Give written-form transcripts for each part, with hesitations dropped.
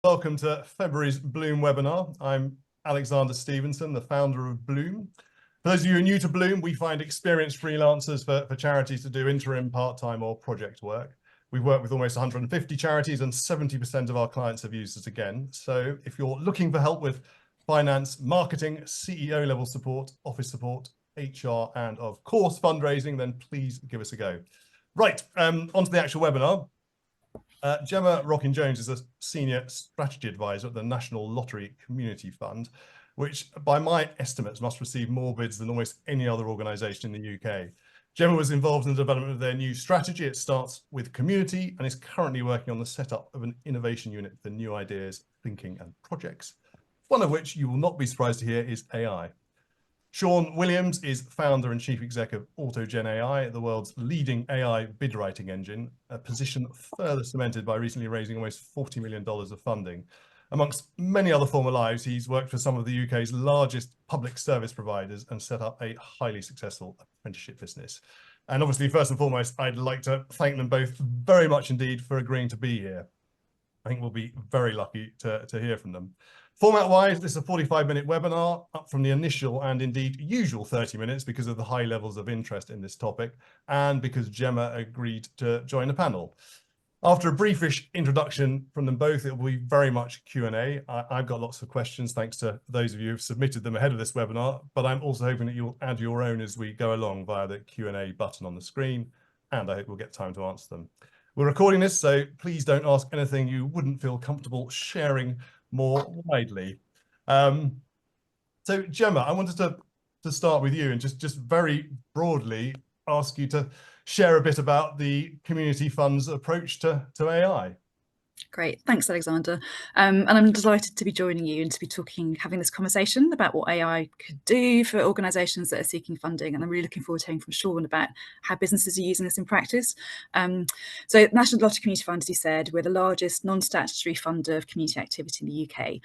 Welcome to February's Blume webinar. I'm Alexander Stevenson, the founder of Blume. For those of you who are new to Blume, we find experienced freelancers for charities to do interim, part-time or project work. We've worked with almost 150 charities and 70% of our clients have used us again. So if you're looking for help with finance, marketing, CEO level support, office support, HR, and of course fundraising, then please give us a go. Right, onto the actual webinar. Gemma Rocyn Jones is a senior strategy advisor at the National Lottery Community Fund, which by my estimates must receive more bids than almost any other organisation in the UK. Gemma was involved in the development of their new strategy. It starts with community and is currently working on the setup of an innovation unit for new ideas, thinking and projects, one of which you will not be surprised to hear is AI. Sean Williams is founder and chief exec of AutogenAI, the world's leading AI bid writing engine, a position further cemented by recently raising almost $40 million of funding. Amongst many other former lives, he's worked for some of the UK's largest public service providers and set up a highly successful apprenticeship business. And obviously, first and foremost, I'd like to thank them both very much indeed for agreeing to be here. I think we'll be very lucky to hear from them. Format-wise, this is a 45-minute webinar, up from the initial and indeed usual 30 minutes because of the high levels of interest in this topic and because Gemma agreed to join the panel. After a briefish introduction from them both, it will be very much Q&A. I've got lots of questions, thanks to those of you who've submitted them ahead of this webinar, but I'm also hoping that you'll add your own as we go along via the Q&A button on the screen, and I hope we'll get time to answer them. We're recording this, so please don't ask anything you wouldn't feel comfortable sharing more widely. So Gemma, I wanted to start with you and just very broadly ask you to share a bit about the community fund's approach to AI. Great, thanks, Alexander. And I'm delighted to be joining you and to be having this conversation about what AI could do for organisations that are seeking funding. And I'm really looking forward to hearing from Sean about how businesses are using this in practice. So National Lottery Community Fund, as you said, we're the largest non-statutory funder of community activity in the UK.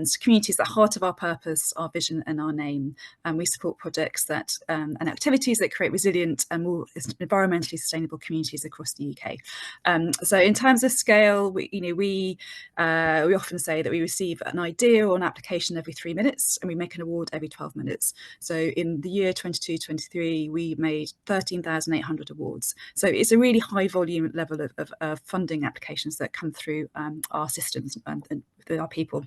So community is at the heart of our purpose, our vision and our name. And we support projects that and activities that create resilient and more environmentally sustainable communities across the UK. So in terms of scale, we often say that we receive an idea or an application every 3 minutes and we make an award every 12 minutes. So in the year 22-23, we made 13,800 awards. So it's a really high volume level of funding applications that come through our systems and with our people.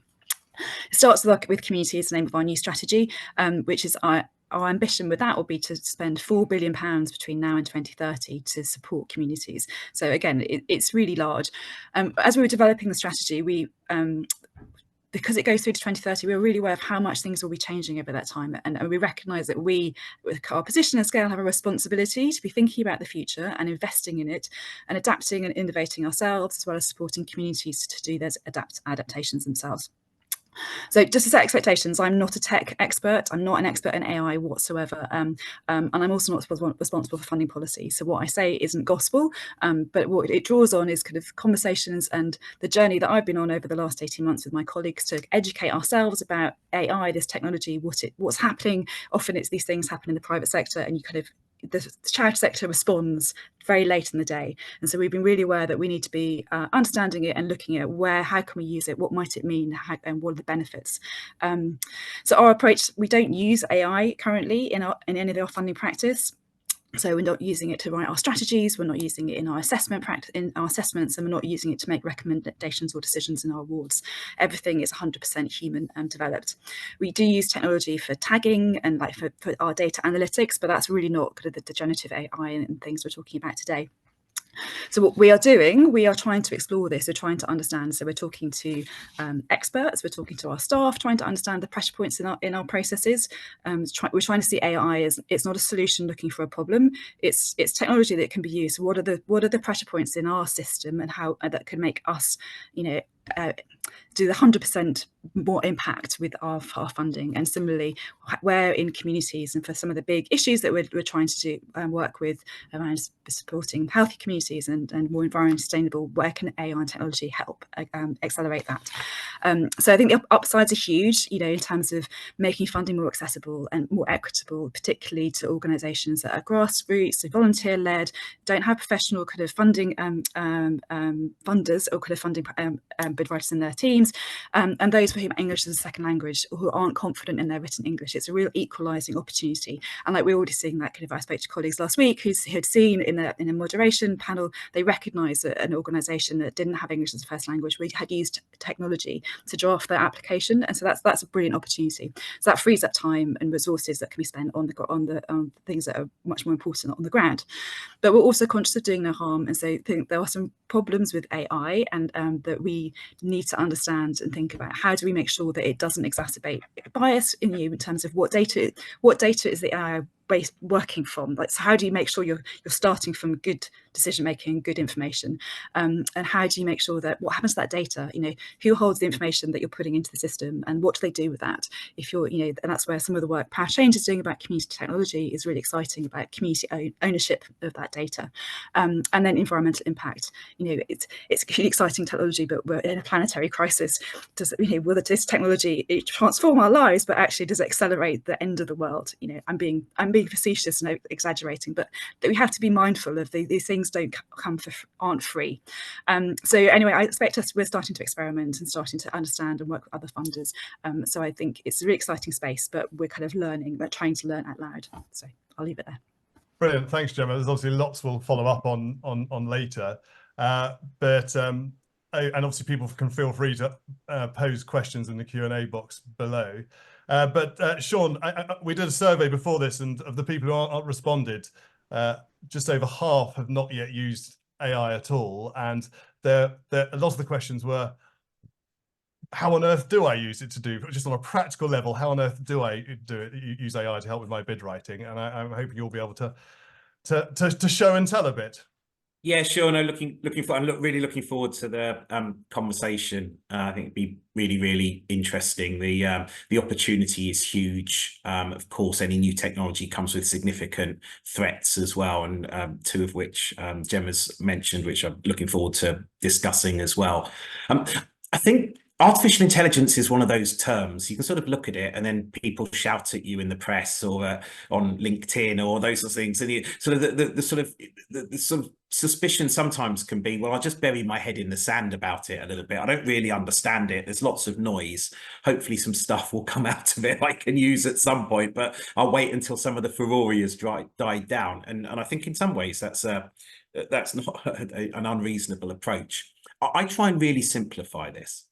It starts with community is the name of our new strategy, which is our ambition with that will be to spend £4 billion between now and 2030 to support communities. So again, it's really large. As we were developing the strategy, because it goes through to 2030, we were really aware of how much things will be changing over that time. And we recognise that we, with our position and scale, have a responsibility to be thinking about the future and investing in it and adapting and innovating ourselves, as well as supporting communities to do those adaptations themselves. So just to set expectations, I'm not a tech expert. I'm not an expert in AI whatsoever. And I'm also not responsible for funding policy. So what I say isn't gospel, but what it draws on is kind of conversations and the journey that I've been on over the last 18 months with my colleagues to educate ourselves about AI, this technology, what's happening. Often it's these things happen in the private sector and you kind of, the charity sector responds very late in the day. And so we've been really aware that we need to be understanding it and looking at how can we use it, what might it mean, and what are the benefits. So our approach, we don't use AI currently in any of our funding practice. So we're not using it to write our strategies, we're not using it in our assessments, and we're not using it to make recommendations or decisions in our awards. Everything is 100% human and developed. We do use technology for tagging and for our data analytics, but that's really not kind of the generative AI and things we're talking about today. So what we are doing, we are trying to explore this, we're trying to understand. So we're talking to experts, we're talking to our staff, trying to understand the pressure points in our processes. We're trying to see AI as, it's not a solution looking for a problem, it's technology that can be used. So what are the pressure points in our system and how that could make us, do the 100% more impact with our funding. And similarly, where in communities and for some of the big issues that we're trying to do work with around supporting healthy communities and more environmentally sustainable, where can AI and technology help accelerate that? So I think the upsides are huge, in terms of making funding more accessible and more equitable, particularly to organisations that are grassroots, so volunteer-led, don't have professional kind of funding funders or kind of funding bid writers in their teams, and those for whom English is a second language or who aren't confident in their written English. It's a real equalising opportunity, and like we're already seeing that kind of. I spoke to colleagues last week who had seen in a moderation panel, they recognised that an organisation that didn't have English as a first language, we had used technology to draft their application, and so that's a brilliant opportunity. So that frees up time and resources that can be spent on the things that are much more important on the ground. But we're also conscious of doing no harm, and so think there are some problems with AI, and that we need to understand and think about how do we make sure that it doesn't exacerbate bias in terms of what data is the AI based working from. Like, so how do you make sure you're starting from good decision making, good information, and how do you make sure that what happens to that data? Who holds the information that you're putting into the system, and what do they do with that? If you're, and that's where some of the work Power Change is doing about community technology is really exciting, about community ownership of that data, and then environmental impact. It's a really exciting technology, but we're in a planetary crisis. Will this technology transform our lives, but actually does it accelerate the end of the world? I'm being facetious and exaggerating, but that we have to be mindful of these things aren't free. So anyway, I expect we're starting to experiment and starting to understand and work with other funders. So I think it's a really exciting space, but we're kind of learning, but trying to learn out loud. So I'll leave it there. Brilliant, thanks, Gemma. There's obviously lots we'll follow up on later, and obviously people can feel free to pose questions in the Q&A box below. But Sean, we did a survey before this, and of the people who aren't responded, just over half have not yet used AI at all. And a lot of the questions were, how on earth do I use it to do, just on a practical level, how on earth do I use AI to help with my bid writing? And I'm hoping you'll be able to show and tell a bit. Yeah, sure. No, really looking forward to the conversation. I think it'd be really interesting. The opportunity is huge. Of course, any new technology comes with significant threats as well, and two of which Gemma's mentioned, which I'm looking forward to discussing as well. I think artificial intelligence is one of those terms. You can sort of look at it and then people shout at you in the press or on LinkedIn or those sorts of things. And the sort of suspicion sometimes can be, well, I'll just bury my head in the sand about it a little bit. I don't really understand it. There's lots of noise. Hopefully some stuff will come out of it I can use at some point, but I'll wait until some of the furore has died down. And I think in some ways that's not an unreasonable approach. I try and really simplify this.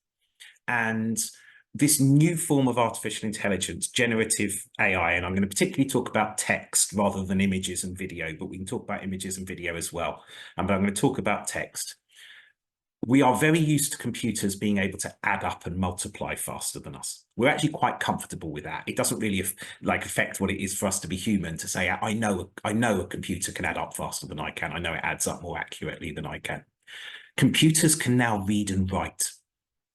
And this new form of artificial intelligence, generative AI, and I'm going to particularly talk about text rather than images and video, but we can talk about images and video as well. But I'm going to talk about text. We are very used to computers being able to add up and multiply faster than us. We're actually quite comfortable with that. It doesn't really affect what it is for us to be human, to say, I know a computer can add up faster than I can. I know it adds up more accurately than I can. Computers can now read and write.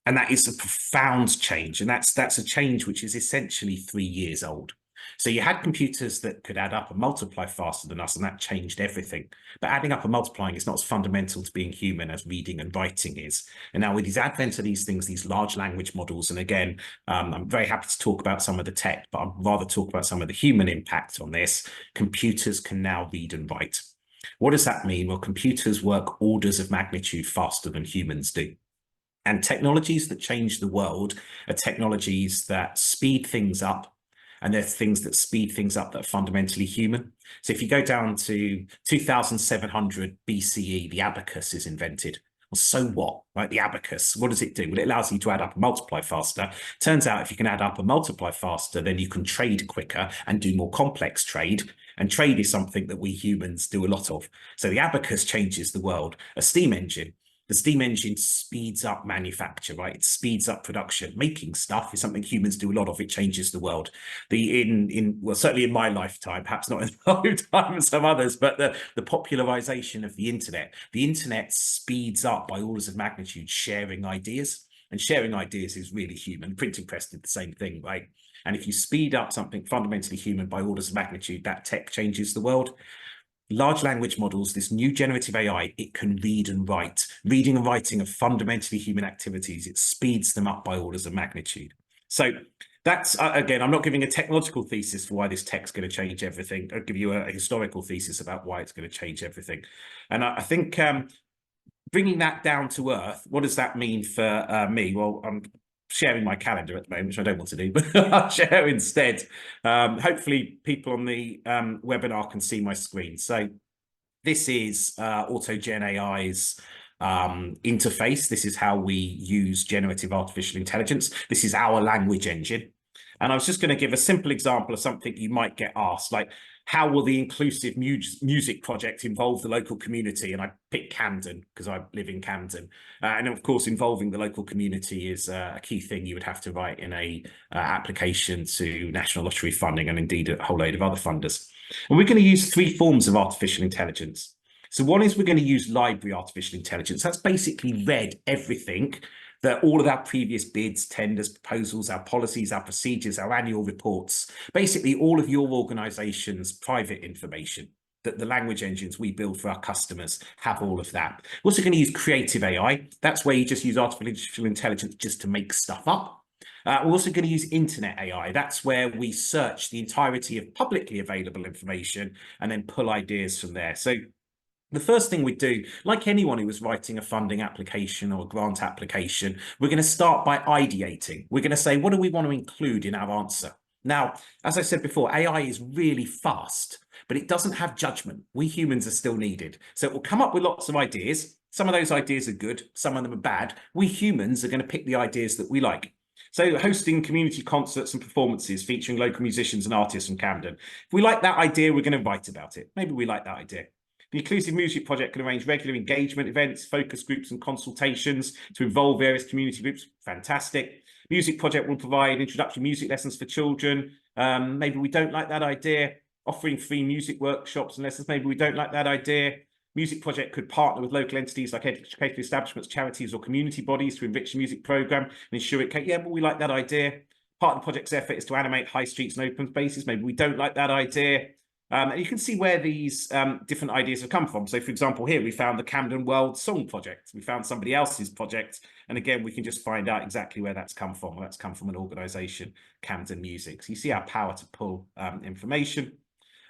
And that is a profound change. And that's a change which is essentially 3 years old. So you had computers that could add up and multiply faster than us, and that changed everything. But adding up and multiplying is not as fundamental to being human as reading and writing is. And now with these advent of these things, these large language models, and again, I'm very happy to talk about some of the tech, but I'd rather talk about some of the human impact on this. Computers can now read and write. What does that mean? Well, computers work orders of magnitude faster than humans do. And technologies that change the world are technologies that speed things up, and they're things that speed things up that are fundamentally human. So if you go down to 2700 BCE, the abacus is invented. Well, so what, right? The abacus, what does it do? Well, it allows you to add up and multiply faster. Turns out if you can add up and multiply faster, then you can trade quicker and do more complex trade. And trade is something that we humans do a lot of. So the abacus changes the world. A steam engine. The steam engine speeds up manufacture, right? It speeds up production. Making stuff is something humans do a lot of. It changes the world. Well, certainly in my lifetime, perhaps not in the lifetime of some others, but the popularization of the internet speeds up by orders of magnitude sharing ideas. And sharing ideas is really human. Printing press did the same thing, right? And if you speed up something fundamentally human by orders of magnitude, that tech changes the world. large language models, this new generative AI, it can read and write. Reading and writing are fundamentally human activities. It speeds them up by orders of magnitude. So that's, again, I'm not giving a technological thesis for why this tech's going to change everything. I'll give you a historical thesis about why it's going to change everything. And I think bringing that down to earth, what does that mean for me? Well, I'm sharing my calendar at the moment, which I don't want to do, but I'll share instead. Hopefully people on the webinar can see my screen. So this is AutogenAI's interface. This is how we use generative artificial intelligence. This is our language engine. And I was just going to give a simple example of something you might get asked, like, how will the inclusive music project involve the local community? And I picked Camden because I live in Camden. And of course, involving the local community is a key thing you would have to write in a application to National Lottery funding, and indeed a whole load of other funders. And we're going to use 3 forms of artificial intelligence. So one is we're going to use library artificial intelligence. That's basically read everything that all of our previous bids, tenders, proposals, our policies, our procedures, our annual reports, basically all of your organization's private information, that the language engines we build for our customers have all of that. We're also going to use creative AI. That's where you just use artificial intelligence just to make stuff up. We're also going to use internet AI. That's where we search the entirety of publicly available information and then pull ideas from there. So the first thing we do, like anyone who was writing a funding application or a grant application, we're going to start by ideating. We're going to say, what do we want to include in our answer? Now, as I said before, AI is really fast, but it doesn't have judgment. We humans are still needed. So it will come up with lots of ideas. Some of those ideas are good, some of them are bad. We humans are going to pick the ideas that we like. So hosting community concerts and performances featuring local musicians and artists from Camden. If we like that idea, we're going to write about it. Maybe we like that idea. The Inclusive Music Project can arrange regular engagement events, focus groups and consultations to involve various community groups. Fantastic. Music Project will provide introductory music lessons for children. Maybe we don't like that idea. Offering free music workshops and lessons. Maybe we don't like that idea. Music Project could partner with local entities like educational establishments, charities or community bodies to enrich the music programme and ensure it can, yeah, but we like that idea. Part of the project's effort is to animate high streets and open spaces. Maybe we don't like that idea. And you can see where these different ideas have come from. So, for example, here we found the Camden World Song Project. We found somebody else's project. And again, we can just find out exactly where that's come from. Well, that's come from an organisation, Camden Music. So you see our power to pull information.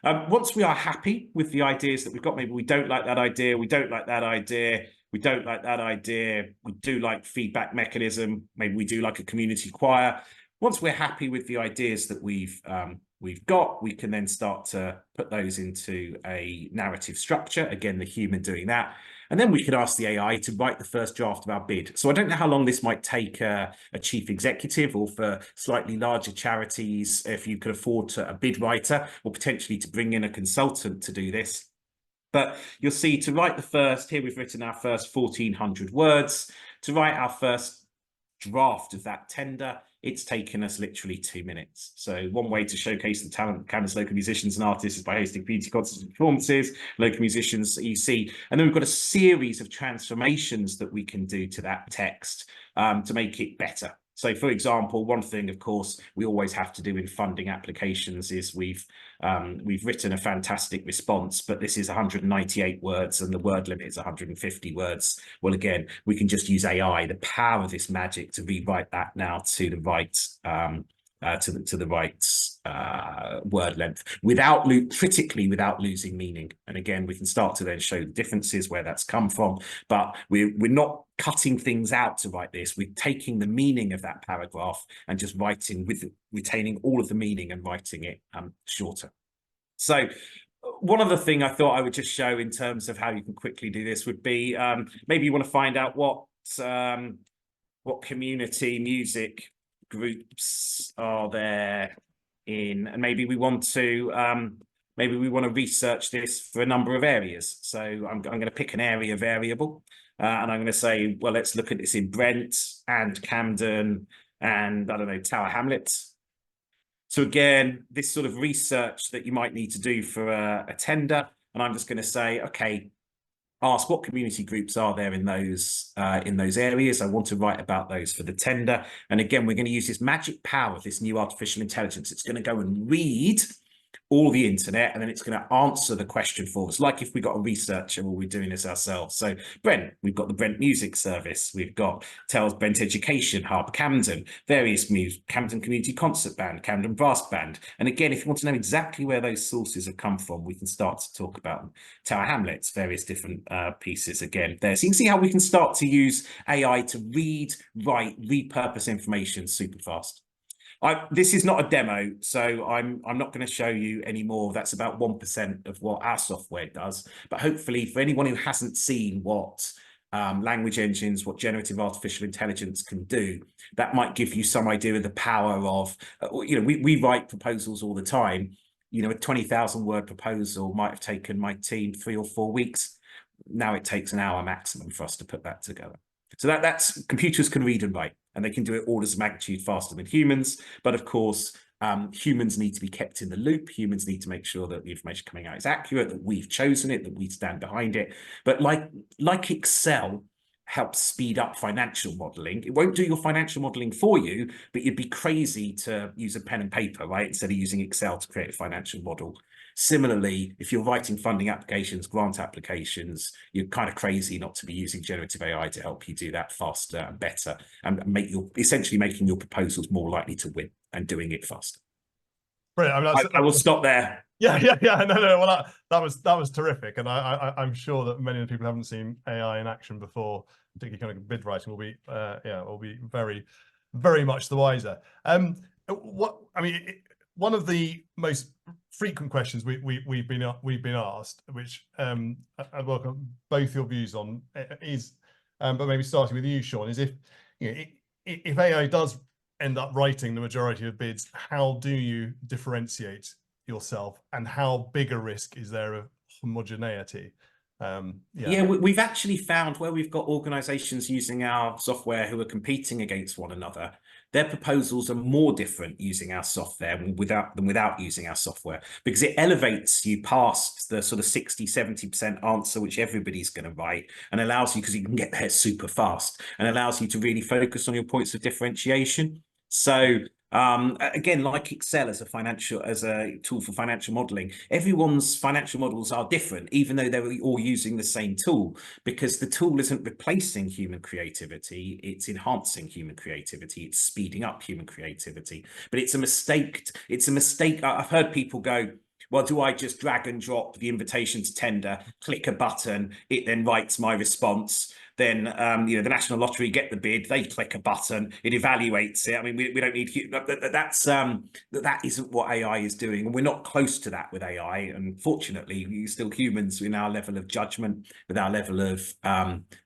Once we are happy with the ideas that we've got, maybe we don't like that idea, we don't like that idea, we don't like that idea, we do like feedback mechanism, maybe we do like a community choir. Once we're happy with the ideas that we've got, we can then start to put those into a narrative structure. Again, the human doing that. And then we could ask the AI to write the first draft of our bid. So I don't know how long this might take a chief executive, or for slightly larger charities, if you could afford a bid writer, or potentially to bring in a consultant to do this. But you'll see, to write the first, here we've written our first 1,400 words. To write our first draft of that tender, it's taken us literally 2 minutes. So one way to showcase the talent of Camden's local musicians and artists is by hosting community concerts and performances, local musicians that you see. And then we've got a series of transformations that we can do to that text to make it better. So, for example, one thing, of course, we always have to do in funding applications is we've written a fantastic response, but this is 198 words and the word limit is 150 words. Well, again, we can just use AI, the power of this magic, to rewrite that now to the right word length critically without losing meaning. And again, we can start to then show the differences, where that's come from, but we're not cutting things out to write this. We're taking the meaning of that paragraph and just writing with retaining all of the meaning and writing it shorter. So one other thing I thought I would just show in terms of how you can quickly do this would be maybe you want to find out what community music groups are there in, and maybe we want to research this for a number of areas. So I'm going to pick an area variable and I'm going to say, well, let's look at this in Brent and Camden and, I don't know, Tower Hamlets. So again, this sort of research that you might need to do for a tender, and I'm just going to say, okay, ask what community groups are there in those areas. I want to write about those for the tender. And again, we're going to use this magic power of this new artificial intelligence. It's going to go and read all the internet, and then it's going to answer the question for us, like if we got a researcher or we're doing this ourselves. So Brent, we've got the Brent Music Service, we've got Tells Brent Education Hub, Camden, various music, Camden Community Concert Band, Camden Brass Band. And again, if you want to know exactly where those sources have come from, we can start to talk about them. Tower Hamlets, various different pieces again there. So you can see how we can start to use AI to read, write, repurpose information super fast. This is not a demo, so I'm not going to show you any more. That's about 1% of what our software does. But hopefully, for anyone who hasn't seen what language engines, what generative artificial intelligence can do, that might give you some idea of the power of, we write proposals all the time. A 20,000 word proposal might have taken my team 3 or 4 weeks. Now it takes an hour maximum for us to put that together. So that's computers can read and write, and they can do it orders of magnitude faster than humans. But of course, humans need to be kept in the loop. Humans need to make sure that the information coming out is accurate, that we've chosen it, that we stand behind it. But like Excel helps speed up financial modeling, it won't do your financial modeling for you, but you'd be crazy to use a pen and paper, right, instead of using Excel to create a financial model. Similarly, if you're writing funding applications, grant applications, you're kind of crazy not to be using generative AI to help you do that faster and better, and essentially making your proposals more likely to win and doing it faster. Brilliant. I mean, I will stop there. Yeah. No. Well, that was terrific, and I'm sure that many of the people who haven't seen AI in action before, particularly kind of bid writing, will be very, very much the wiser. One of the most frequent questions we've been asked, which I'd welcome both your views on, is, but maybe starting with you, Sean, is if AI does end up writing the majority of bids, how do you differentiate yourself, and how big a risk is there of homogeneity? We've actually found where we've got organizations using our software who are competing against one another, their proposals are more different using our software than without using our software, because it elevates you past the sort of 60-70% answer which everybody's going to write, and allows you, because you can get there super fast, and allows you to really focus on your points of differentiation. So again, like Excel as a tool for financial modeling, everyone's financial models are different, even though they're all using the same tool, because the tool isn't replacing human creativity, it's enhancing human creativity, it's speeding up human creativity. But it's a mistake. I've heard people go, well, do I just drag and drop the invitation to tender, click a button, it then writes my response? Then the National Lottery get the bid, they click a button, it evaluates it. I mean, we don't need that isn't what AI is doing, and we're not close to that with AI. And fortunately, we're still humans in our level of judgment, with our level of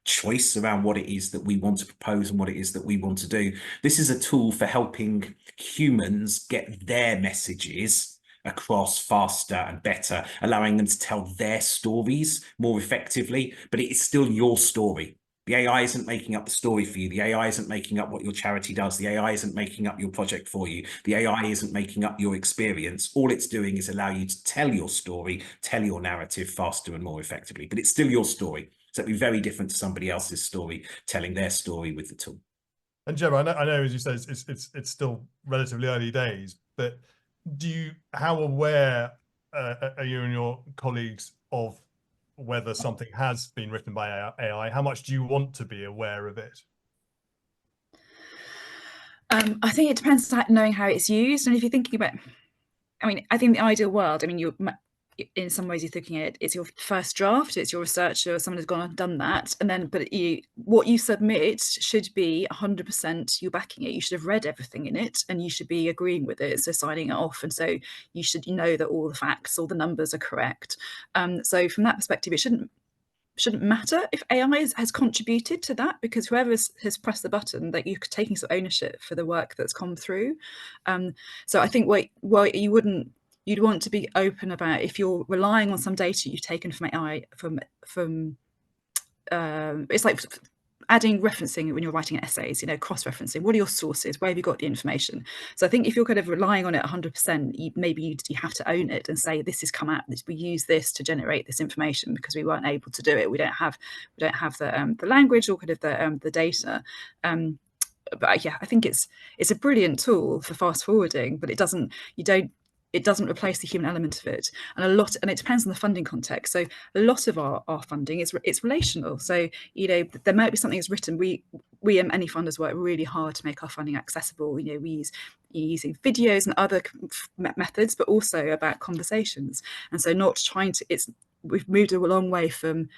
choice around what it is that we want to propose and what it is that we want to do. This is a tool for helping humans get their messages across faster and better, allowing them to tell their stories more effectively, but it is still your story. The AI isn't making up the story for you. The AI isn't making up what your charity does. The AI isn't making up your project for you. The AI isn't making up your experience. All it's doing is allow you to tell your story, tell your narrative faster and more effectively, but it's still your story. So it'd be very different to somebody else's story, telling their story with the tool. And Gemma, I know, as you said, it's still relatively early days, but how aware are you and your colleagues of whether something has been written by AI? How much do you want to be aware of it? I think it depends on knowing how it's used. And if you're thinking about, I think the ideal world, you're in some ways you're thinking it's your first draft, it's your researcher, someone has gone and done that, and then what you submit should be 100% you're backing it. You should have read everything in it, and you should be agreeing with it, so signing it off, and so you should know that all the facts, all the numbers are correct. So from that perspective, it shouldn't matter if AI has contributed to that, because whoever has pressed the button, that you're taking some ownership for the work that's come through. So I think what you'd want to be open about, if you're relying on some data you've taken from AI, it's like adding referencing when you're writing essays, cross-referencing. What are your sources? Where have you got the information? So I think if you're kind of relying on it 100%, maybe you have to own it and say, this has come out, we use this to generate this information because we weren't able to do it. We don't have the language or kind of the data. But yeah, I think it's a brilliant tool for fast forwarding, but you don't it doesn't replace the human element of it. And it depends on the funding context. So a lot of our funding it's relational. So, you know, there might be something that's written. We and many funders work really hard to make our funding accessible. You know, we use using videos and other methods, but also about conversations. And so not trying to, we've moved a long way from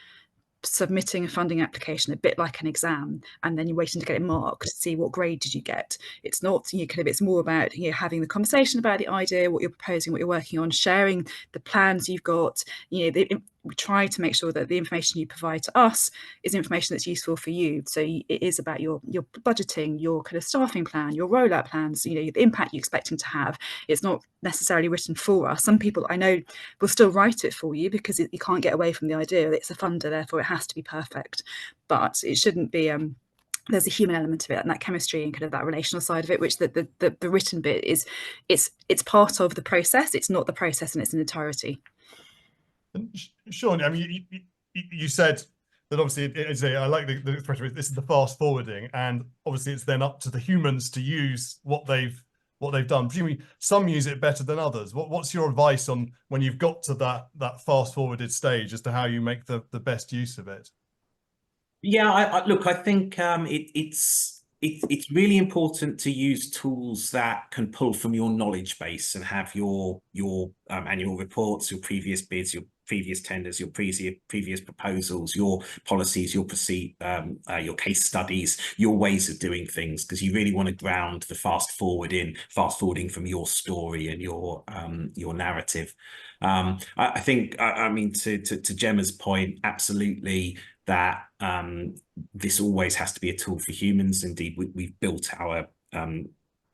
submitting a funding application a bit like an exam, and then you're waiting to get it marked to see what grade did you get. It's not, you know, kind of, it's more about, you know, having the conversation about the idea, what you're proposing, what you're working on, sharing the plans you've got. You know, we try to make sure that the information you provide to us is information that's useful for you. So it is about your budgeting, your kind of staffing plan, your rollout plans, you know, the impact you're expecting to have. It's not necessarily written for us. Some people I know will still write it for you because you can't get away from the idea that it's a funder, therefore it has to be perfect. But it shouldn't be. There's a human element of it and that chemistry and kind of that relational side of it, which the written bit is, it's part of the process. It's not the process in its entirety. Sean, I mean, you said that obviously I like the expression, this is the fast forwarding, and obviously it's then up to the humans to use what they've done. Presumably some use it better than others. What's your advice on when you've got to that fast forwarded stage as to how you make the best use of it? Yeah, look, I think it's really important to use tools that can pull from your knowledge base and have your annual reports, your previous bids, your previous tenders, your previous proposals, your policies, your case studies, your ways of doing things, because you really want to ground the fast forwarding from your story and your narrative. I think, I mean, to Gemma's point, absolutely, that this always has to be a tool for humans. Indeed, we've built our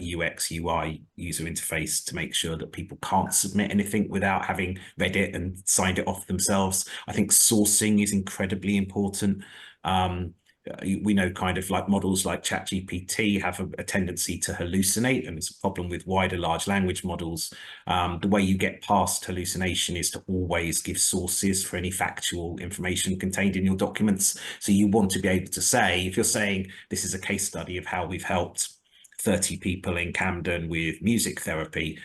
UX UI user interface to make sure that people can't submit anything without having read it and signed it off themselves. I think sourcing is incredibly important. We know kind of like models like ChatGPT have a tendency to hallucinate, and it's a problem with wider large language models. The way you get past hallucination is to always give sources for any factual information contained in your documents. So you want to be able to say, if you're saying this is a case study of how we've helped 30 people in Camden with music therapy,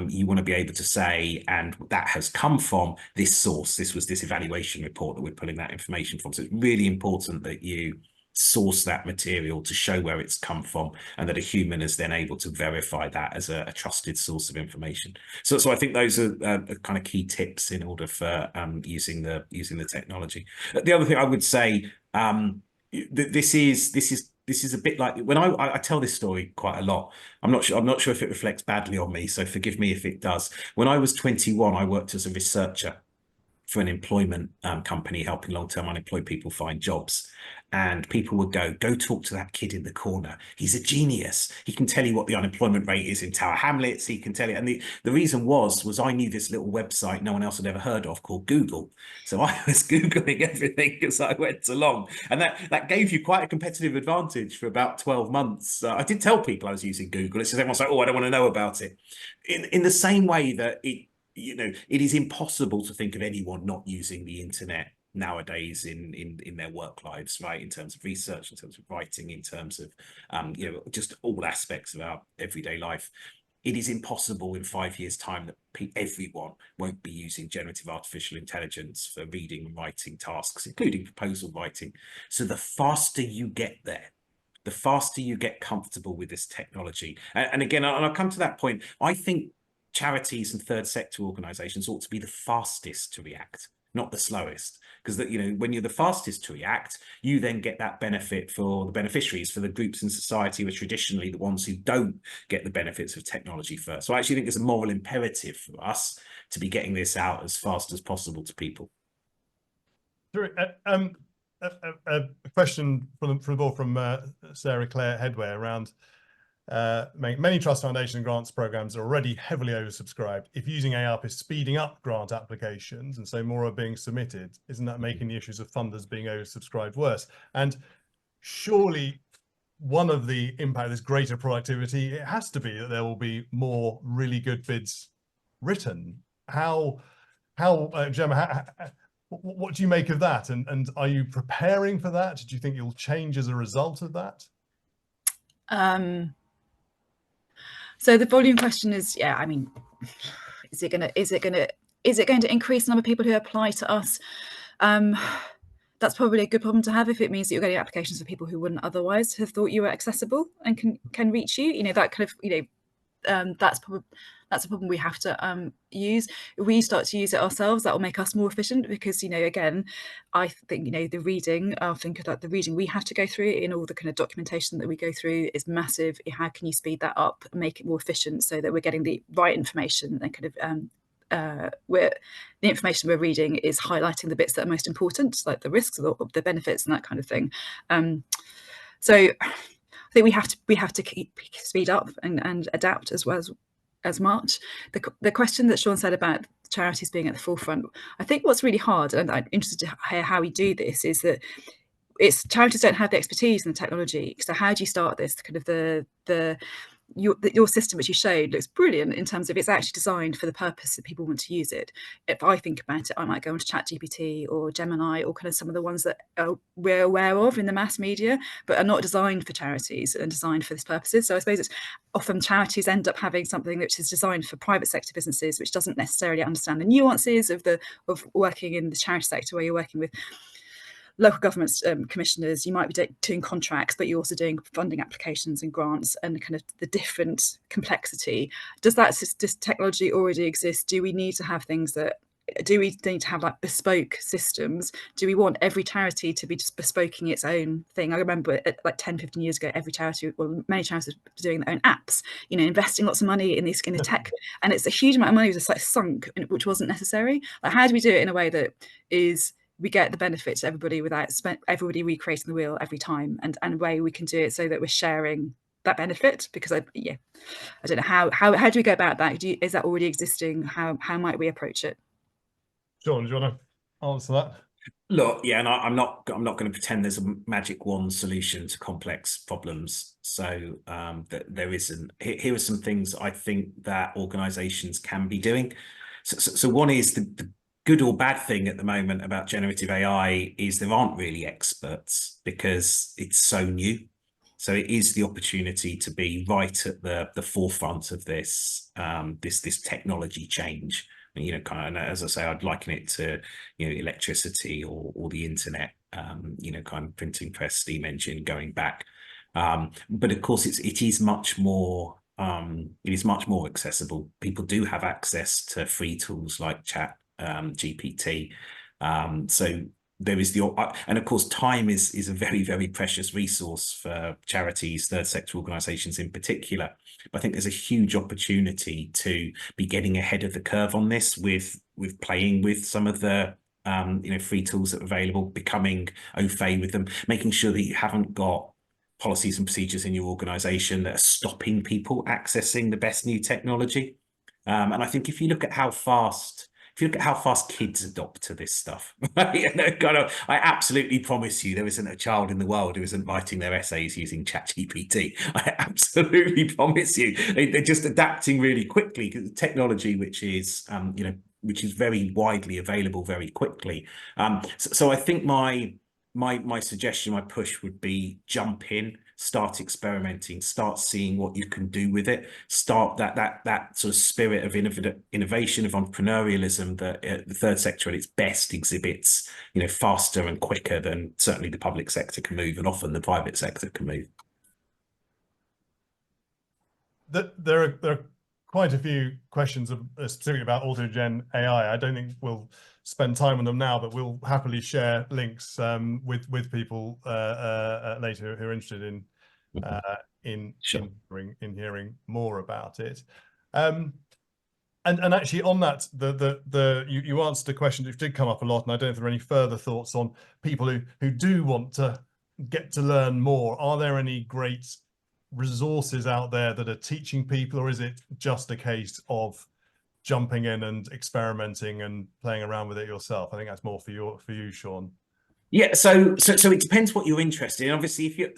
you want to be able to say, and that has come from this source. This was this evaluation report that we're pulling that information from. So it's really important that you source that material to show where it's come from, and that a human is then able to verify that as a trusted source of information. So I think those are kind of key tips in order for using the technology. The other thing I would say, this is a bit like when I tell this story quite a lot. I'm not sure if it reflects badly on me, so forgive me if it does. When I was 21, I worked as a researcher for an employment company helping long-term unemployed people find jobs. And people would go talk to that kid in the corner. He's a genius. He can tell you what the unemployment rate is in Tower Hamlets. He can tell you. And the reason was I knew this little website no one else had ever heard of called Google. So I was Googling everything as I went along. And that gave you quite a competitive advantage for about 12 months. I did tell people I was using Google. It's just everyone's like, oh, I don't want to know about it. In the same way that it is impossible to think of anyone not using the internet nowadays in their work lives, right? In terms of research, in terms of writing, in terms of just all aspects of our everyday life. It is impossible in 5 years' time that everyone won't be using generative artificial intelligence for reading and writing tasks, including proposal writing. So the faster you get there, the faster you get comfortable with this technology. And again, I'll come to that point. I think charities and third sector organizations ought to be the fastest to react, not the slowest, because when you're the fastest to react, you then get that benefit for the beneficiaries, for the groups in society who are traditionally the ones who don't get the benefits of technology first. So I actually think it's a moral imperative for us to be getting this out as fast as possible to people. A question from Sarah Claire Headway around many trust foundation grants programs are already heavily oversubscribed. If using AI is speeding up grant applications and so more are being submitted, isn't that making the issues of funders being oversubscribed worse? And surely one of the impact is greater productivity. It has to be that there will be more really good bids written. How Gemma, what do you make of that? And are you preparing for that? Do you think you'll change as a result of that? So the volume question is, yeah, I mean, Is it going to increase the number of people who apply to us? That's probably a good problem to have if it means that you're getting applications for people who wouldn't otherwise have thought you were accessible and can reach you. You know, that kind of, that's a problem we have to use. If we start to use it ourselves, that will make us more efficient, because, you know, again, I think, you know, the reading, I'll think of that, the reading we have to go through in all the kind of documentation that we go through is massive. How can you speed that up and make it more efficient so that we're getting the right information and kind of the information we're reading is highlighting the bits that are most important, like the risks or the benefits and that kind of thing. So I think we have to keep speed up and adapt as well as much. The question that Sean said about charities being at the forefront, I think what's really hard, and I'm interested to hear how we do this, is that charities don't have the expertise in the technology. So how do you start this? Kind of your system, which you showed, looks brilliant in terms of it's actually designed for the purpose that people want to use it. If I think about it, I might go onto ChatGPT or Gemini or kind of some of the ones that we're aware of in the mass media, but are not designed for charities and designed for this purposes. So I suppose it's often charities end up having something which is designed for private sector businesses, which doesn't necessarily understand the nuances of working in the charity sector, where you're working with local governments, commissioners. You might be doing contracts, but you're also doing funding applications and grants, and kind of the different complexity. Does technology already exist? Do we need to have things do we need to have like bespoke systems? Do we want every charity to be just bespoking its own thing? I remember like 10, 15 years ago, many charities were doing their own apps, you know, investing lots of money in these kind of tech, and it's a huge amount of money just like sunk, which wasn't necessary. Like, how do we do it in a way that we get the benefit to everybody without everybody recreating the wheel every time, and a way we can do it so that we're sharing that benefit? Because I don't know how do we go about that? Is that already existing? How might we approach it? Sean, do you want to answer that? Look, yeah, and I'm not going to pretend there's a magic wand solution to complex problems. So that there isn't. Here are some things I think that organisations can be doing. So one is the good or bad thing at the moment about generative AI is there aren't really experts, because it's so new. So it is the opportunity to be right at the forefront of this this technology change. And, you know, kind of, as I say, I'd liken it to, you know, electricity or the internet, you know, kind of printing press, steam engine going back. But of course, it is much more accessible. People do have access to free tools like Chat GPT. So there is and of course, time is a very, very precious resource for charities, third sector organisations in particular. But I think there's a huge opportunity to be getting ahead of the curve on this with playing with some of the you know, free tools that are available, becoming au fait with them, making sure that you haven't got policies and procedures in your organisation that are stopping people accessing the best new technology. And I think if you look at how fast kids adopt to this stuff, you know, kind of, I absolutely promise you there isn't a child in the world who isn't writing their essays using ChatGPT. I absolutely promise you they're just adapting really quickly, because technology which is you know, which is very widely available very quickly. So I think my suggestion, my push would be jump in, start experimenting, start seeing what you can do with it, start that sort of spirit of innovation, of entrepreneurialism that the third sector at its best exhibits, you know, faster and quicker than certainly the public sector can move, and often the private sector can move. There are quite a few questions specifically about AutogenAI. I don't think we'll spend time on them now, but we'll happily share links with people later who are interested in hearing more about it. And actually on that, you answered a question that did come up a lot, and I don't know if there are any further thoughts on people who do want to get to learn more. Are there any great resources out there that are teaching people, or is it just a case of jumping in and experimenting and playing around with it yourself? I think that's more for you, Sean. Yeah, so it depends what you're interested in. Obviously,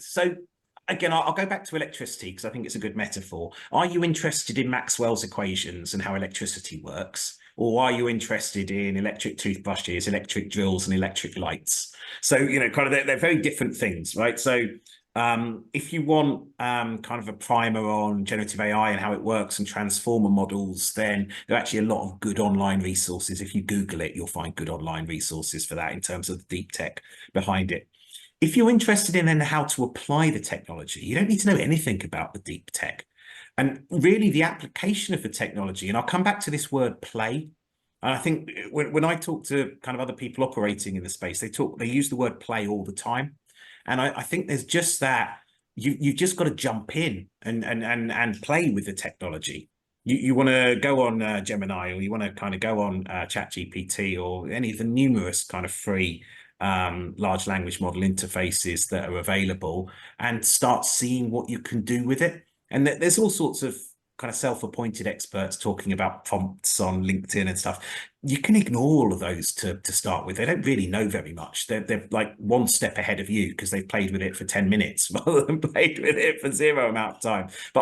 again, I'll go back to electricity because I think it's a good metaphor. Are you interested in Maxwell's equations and how electricity works? Or are you interested in electric toothbrushes, electric drills, and electric lights? So, you know, kind of they're very different things, right? So If you want kind of a primer on generative AI and how it works and transformer models, then there are actually a lot of good online resources. If you Google it, you'll find good online resources for that in terms of the deep tech behind it. If you're interested in then how to apply the technology, you don't need to know anything about the deep tech. And really the application of the technology, and I'll come back to this word play. And I think when I talk to kind of other people operating in the space, they use the word play all the time. And I think there's just that you've just got to jump in and play with the technology. You want to go on Gemini, or you want to kind of go on ChatGPT, or any of the numerous kind of free large language model interfaces that are available, and start seeing what you can do with it. And there's all sorts of kind of self-appointed experts talking about prompts on LinkedIn and stuff. You can ignore all of those to start with. They don't really know very much. They're like one step ahead of you because they've played with it for 10 minutes rather than played with it for zero amount of time. But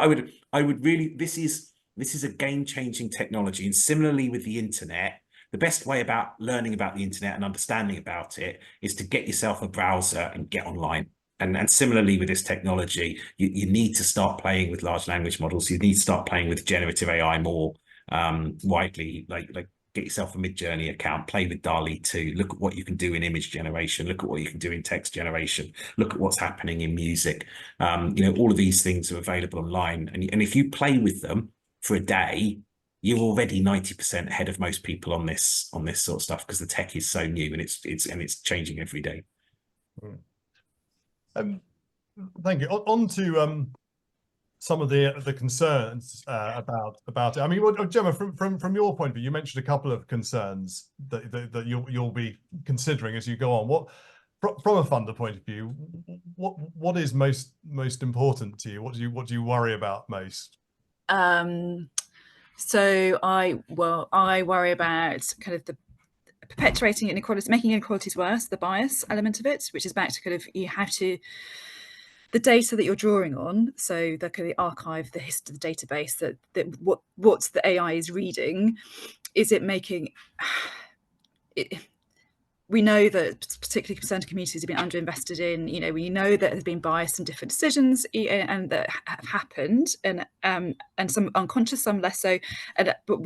I would really, this is a game-changing technology. And similarly with the internet, the best way about learning about the internet and understanding about it is to get yourself a browser and get online. And similarly with this technology, you need to start playing with large language models. You need to start playing with generative AI more widely, like get yourself a Midjourney account, play with DALL-E 2, look at what you can do in image generation, look at what you can do in text generation, look at what's happening in music. All of these things are available online. And if you play with them for a day, you're already 90% ahead of most people on this sort of stuff, because the tech is so new and it's changing every day. Thank you. On to some of the concerns about it. I mean, Gemma, from your point of view, you mentioned a couple of concerns that you'll be considering as you go on. What, from a funder point of view, what is most important to you? What do you worry about most? So I worry about kind of the perpetuating inequalities, making inequalities worse, the bias element of it, which is back to kind of, you have to, the data that you're drawing on, so the kind of the archive, the history, the database, that what the AI is reading, is it making it? We know that particularly concerned communities have been underinvested in. We know that there's been bias in different decisions and that have happened, and some unconscious, some less so. But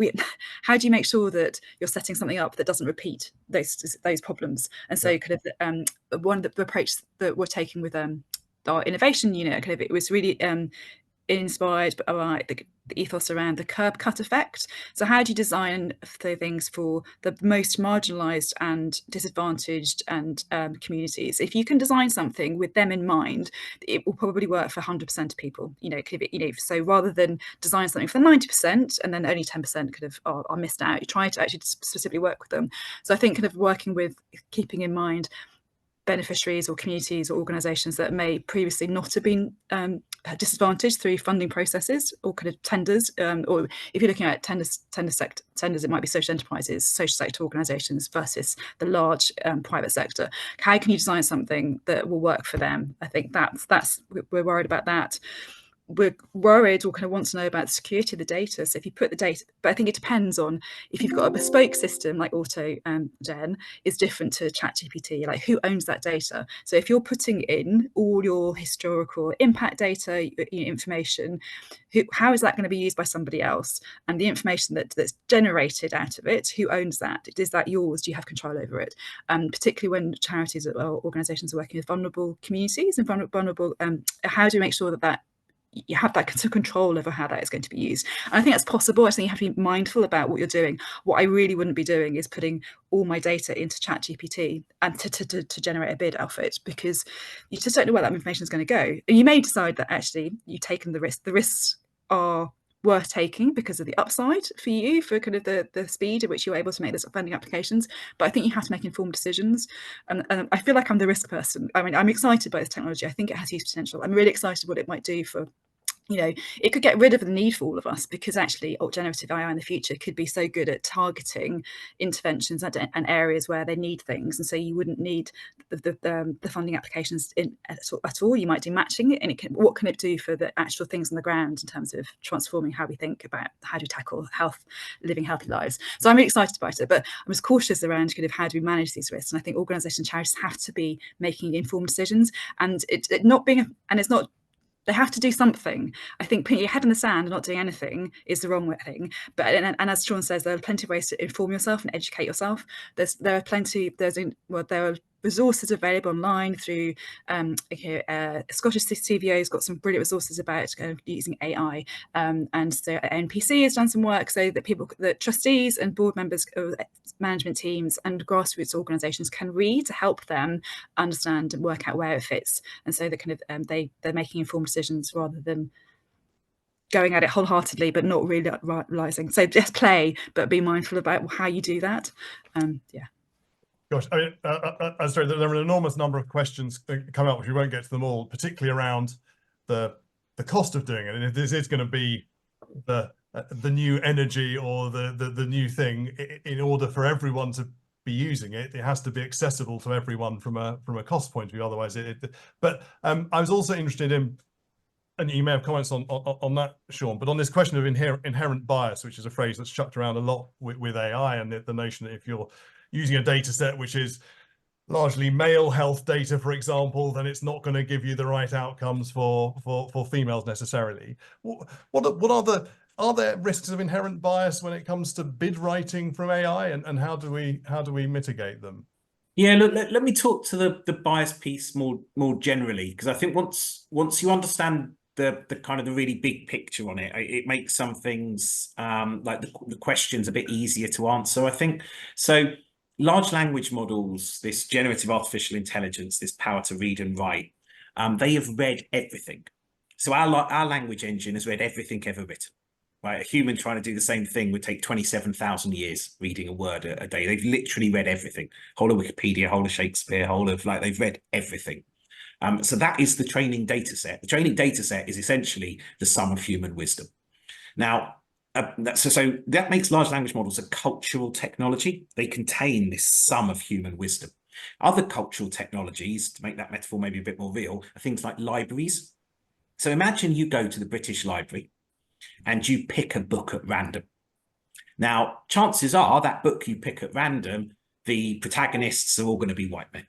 how do you make sure that you're setting something up that doesn't repeat those problems? And so, kind of one of the approach that we're taking with our innovation unit, kind of, it was really inspired by the ethos around the curb cut effect. So how do you design things for the most marginalized and disadvantaged and communities? If you can design something with them in mind, it will probably work for 100% of people. So rather than design something for the 90% and then only 10% kind of are missed out, you try to actually specifically work with them. So I think kind of working with, keeping in mind beneficiaries or communities or organisations that may previously not have been disadvantaged through funding processes or kind of tenders, or if you're looking at tenders, it might be social enterprises, social sector organisations versus the large private sector. How can you design something that will work for them? I think that's we're worried about that. We're worried or kind of want to know about the security of the data. So if you put the data, but I think it depends on, if you've got a bespoke system like AutoGen is different to ChatGPT, like who owns that data? So if you're putting in all your historical impact data, information, how is that going to be used by somebody else? And the information that's generated out of it, who owns that? Is that yours? Do you have control over it? Particularly when charities or organisations are working with vulnerable communities and vulnerable, how do you make sure that you have that control over how that is going to be used? And I think that's possible. I think you have to be mindful about what you're doing. What I really wouldn't be doing is putting all my data into ChatGPT and to generate a bid off it, because you just don't know where that information is going to go. And you may decide that actually you've taken the risk. The risks are worth taking because of the upside for you, for kind of the speed at which you're able to make those funding applications. But I think you have to make informed decisions. And I feel like I'm the risk person. I mean, I'm excited by this technology. I think it has huge potential. I'm really excited what it might do for you know, it could get rid of the need for all of us, because actually generative AI in the future could be so good at targeting interventions and areas where they need things, and so you wouldn't need the funding applications at all. You might do matching, and what can it do for the actual things on the ground in terms of transforming how we think about how do we tackle health, living healthy lives. So I'm really excited about it, but I'm just cautious around kind of how do we manage these risks. And I think organisations and charities have to be making informed decisions, and they have to do something. I think putting your head in the sand and not doing anything is the wrong thing. But and as Sean says, there are plenty of ways to inform yourself and educate yourself. There are resources available online through Scottish CVO's got some brilliant resources about using AI, and so NPC has done some work so that trustees and board members of management teams and grassroots organisations can read to help them understand and work out where it fits, and so they're making informed decisions rather than going at it wholeheartedly but not really realising. So just play, but be mindful about how you do that. Yeah. Gosh, I mean, sorry, there are an enormous number of questions coming up, which we won't get to them all, particularly around the cost of doing it, and if this is going to be the new energy or the new thing. In order for everyone to be using it, it has to be accessible to everyone from a cost point of view. Otherwise, But I was also interested in, and you may have comments on that, Sean, but on this question of inherent bias, which is a phrase that's chucked around a lot with AI, and the notion that if you're using a data set which is largely male health data, for example, then it's not going to give you the right outcomes for females necessarily. Are there risks of inherent bias when it comes to bid writing from AI, and how do we mitigate them? Yeah, look, let me talk to the bias piece more generally, because I think once you understand the kind of the really big picture on it, it makes some things like the questions a bit easier to answer, I think. So large language models, this generative artificial intelligence, this power to read and write, they have read everything. So our language engine has read everything ever written. Right, a human trying to do the same thing would take 27,000 years reading a word a day. They've literally read everything, whole of Wikipedia, whole of Shakespeare, they've read everything. So that is the training data set. The training data set is essentially the sum of human wisdom. Now, so that makes large language models a cultural technology. They contain this sum of human wisdom. Other cultural technologies, to make that metaphor maybe a bit more real, are things like libraries. So imagine you go to the British Library and you pick a book at random. Now, chances are that book you pick at random, the protagonists are all going to be white men,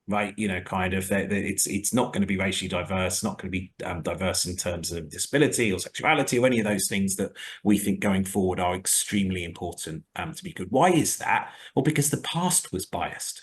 right? You know, kind of, it's not going to be racially diverse, not going to be diverse in terms of disability or sexuality or any of those things that we think going forward are extremely important to be good. Why is that? Well, because the past was biased.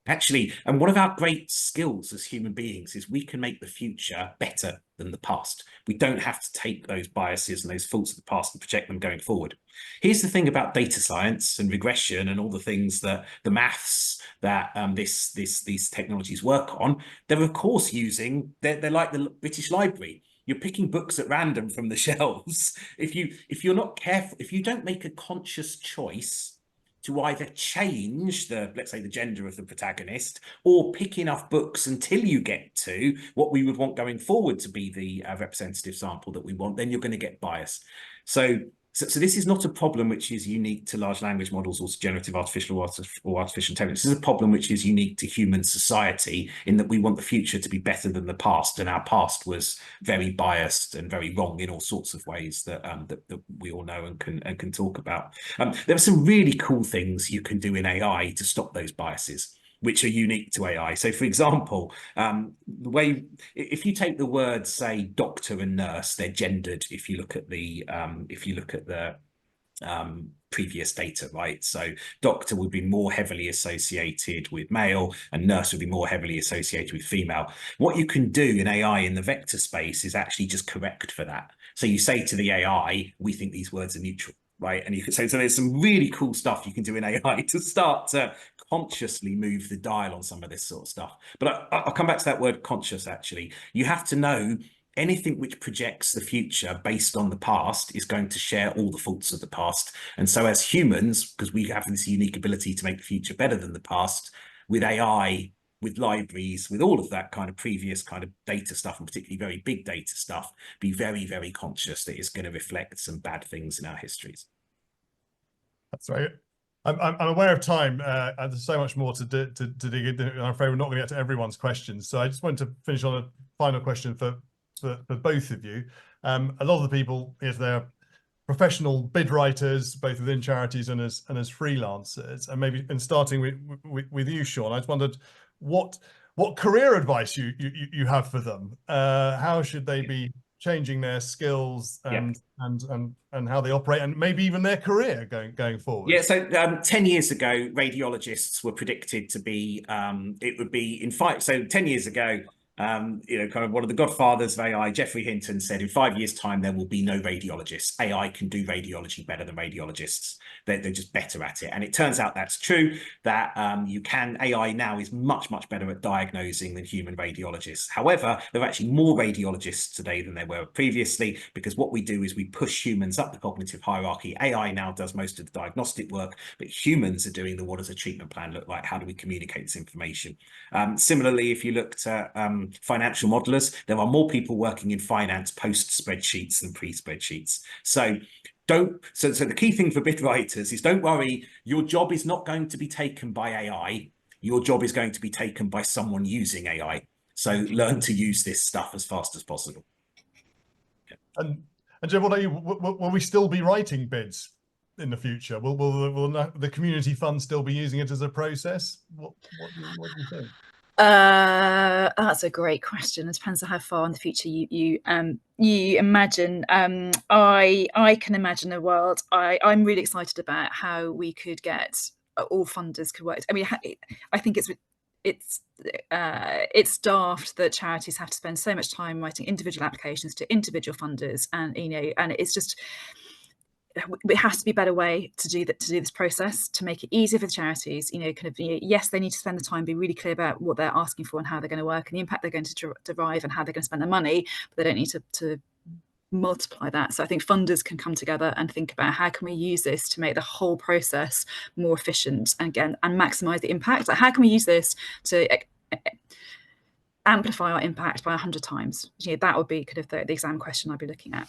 Actually, and one of our great skills as human beings is we can make the future better than the past. We don't have to take those biases and those faults of the past and project them going forward. Here's the thing about data science and regression and all the things that the maths that these technologies work on. They're of course they're like the British Library. You're picking books at random from the shelves. If you're not careful, if you don't make a conscious choice to either change let's say the gender of the protagonist, or pick enough books until you get to what we would want going forward to be the representative sample that we want, then you're going to get bias. So this is not a problem which is unique to large language models or to generative artificial or artificial intelligence. This is a problem which is unique to human society, in that we want the future to be better than the past, and our past was very biased and very wrong in all sorts of ways that that we all know and can talk about. There are some really cool things you can do in AI to stop those biases, which are unique to AI. So, for example, the way, if you take the words, say, doctor and nurse, they're gendered. If you look at the previous data, right? So, doctor would be more heavily associated with male, and nurse would be more heavily associated with female. What you can do in AI in the vector space is actually just correct for that. So you say to the AI, we think these words are neutral. Right, and you can say, so there's some really cool stuff you can do in AI to start to consciously move the dial on some of this sort of stuff. But I'll come back to that word conscious. Actually, you have to know anything which projects the future based on the past is going to share all the faults of the past. And so as humans, because we have this unique ability to make the future better than the past, with AI, with libraries, with all of that kind of previous kind of data stuff, and particularly very big data stuff, be very, very conscious that it's going to reflect some bad things in our histories. That's right. I'm aware of time, and there's so much more to dig into. I'm afraid we're not going to get to everyone's questions. So I just wanted to finish on a final question for both of you. A lot of the people, if they're professional bid writers, both within charities and as freelancers, and maybe starting with you, Sean, I just wondered what career advice you have for them. How should they be changing their skills and how they operate, and maybe even their career going forward? Yeah, so 10 years ago, radiologists were predicted to be, it would be in 10 years ago, you know, kind of one of the godfathers of AI, Geoffrey Hinton, said in 5 years' time, there will be no radiologists. AI can do radiology better than radiologists. They're just better at it. And it turns out that's true, that AI now is much, much better at diagnosing than human radiologists. However, there are actually more radiologists today than there were previously, because what we do is we push humans up the cognitive hierarchy. AI now does most of the diagnostic work, but humans are doing the what does a treatment plan look like? How do we communicate this information? Similarly, if you looked at financial modelers, there are more people working in finance post spreadsheets than pre spreadsheets. So the key thing for bid writers is don't worry, your job is not going to be taken by AI. Your job is going to be taken by someone using AI. So learn to use this stuff as fast as possible. And Jim, what are you? Will we still be writing bids in the future? Will the community fund still be using it as a process? What do you think? That's a great question. It depends on how far in the future you imagine. I can imagine a world. I'm really excited about how we could get all funders could work. I mean, I think it's daft that charities have to spend so much time writing individual applications to individual funders, and and it's just. It has to be a better way to do this process, to make it easier for the charities. Yes, they need to spend the time, be really clear about what they're asking for and how they're going to work and the impact they're going to derive and how they're going to spend their money, but they don't need to multiply that. So I think funders can come together and think about how can we use this to make the whole process more efficient and maximize the impact. Like, how can we use this to amplify our impact by 100 times? That would be kind of the exam question I'd be looking at.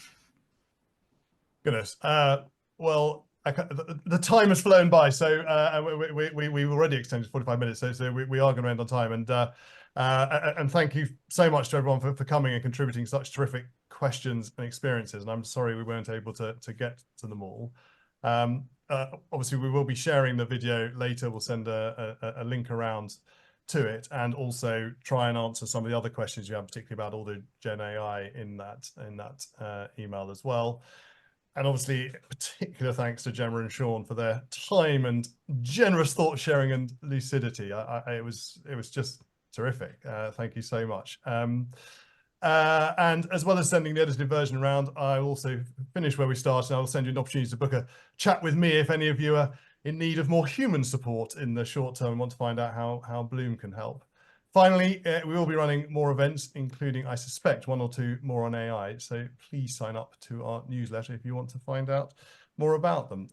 Goodness. Well, the time has flown by, so we've already extended 45 minutes, so we are going to end on time. And thank you so much to everyone for coming and contributing such terrific questions and experiences. And I'm sorry we weren't able to get to them all. Obviously, we will be sharing the video later. We'll send a link around to it, and also try and answer some of the other questions you have, particularly about AutogenAI in that email as well. And obviously, particular thanks to Gemma and Sean for their time and generous thought sharing and lucidity. It was just terrific. Thank you so much. And as well as sending the edited version around, I also finish where we started. I will send you an opportunity to book a chat with me if any of you are in need of more human support in the short term and want to find out how Blume can help. Finally, we will be running more events, including, I suspect, 1 or 2 more on AI. So please sign up to our newsletter if you want to find out more about them.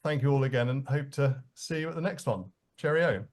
Thank you all again, and hope to see you at the next one. Cheerio.